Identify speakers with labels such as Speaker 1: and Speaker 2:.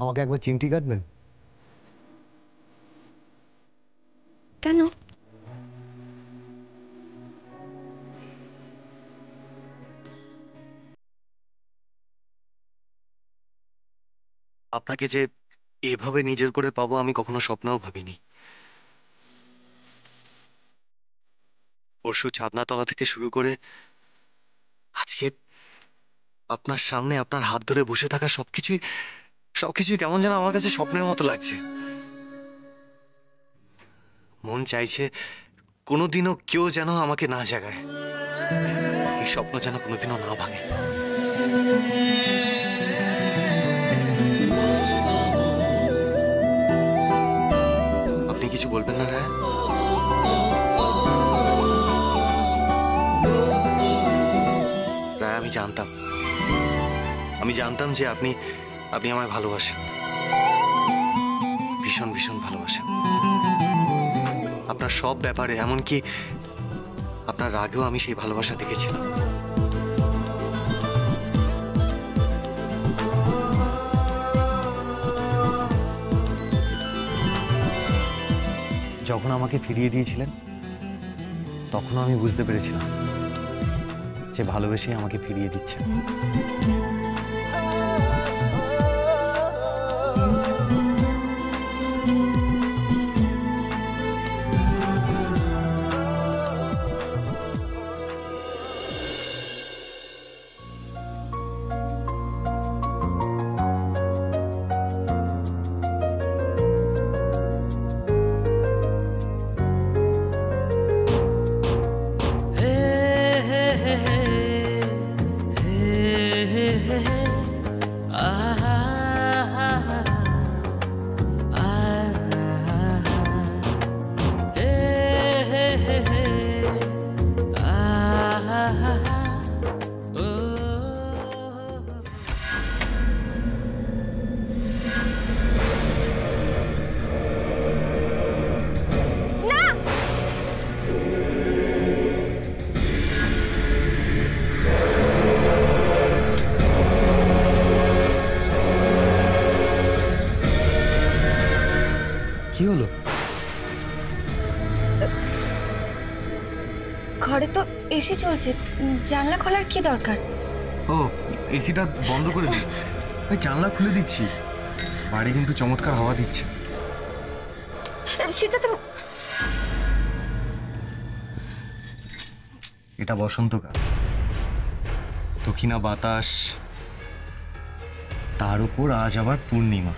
Speaker 1: আমাকে একবার চিমটি কাটবেন?
Speaker 2: কেন?
Speaker 1: আপনাকে যে এভাবে নিজের করে পাবো আমি কখনো স্বপ্নেও ভাবিনি। পরশু ছাদনাতলা থেকে শুরু করে আজকে আপনার সামনে আপনার হাত ধরে বসে থাকা সবকিছুই সবকিছুই কেমন যেন আমার কাছে স্বপ্নের মতো লাগছে। মন চাইছে কোনোদিনও কেউ যেন আমাকে না জাগায়, এই স্বপ্ন যেন কোনোদিনও না ভাঙে। আপনি কিছু বলবেন না রায়া? রায়া, আমি জানতাম যে আপনি আপনি আমায় ভালোবাসেন, ভীষণ ভীষণ ভালোবাসেন। আপনার সব ব্যাপারে, এমনকি আপনার রাগেও আমি সেই ভালোবাসা দেখেছিলাম। যখন আমাকে ফিরিয়ে দিয়েছিলেন তখন আমি বুঝতে পেরেছিলাম যে ভালোবেসে আমাকে ফিরিয়ে দিচ্ছে। কি হলো?
Speaker 2: ঘরে তো এসি চলছে, জানলা খোলার কি দরকার?
Speaker 1: ও, এসিটা বন্ধ করে দিই। আমি জানলা খুলে দিচ্ছি, বাড়ি কিন্তু চমৎকার হাওয়া দিচ্ছে।
Speaker 2: সেটা তো
Speaker 1: এটা বসন্তকাল, দক্ষিণা বাতাস, তার উপর আজ আবার পূর্ণিমা।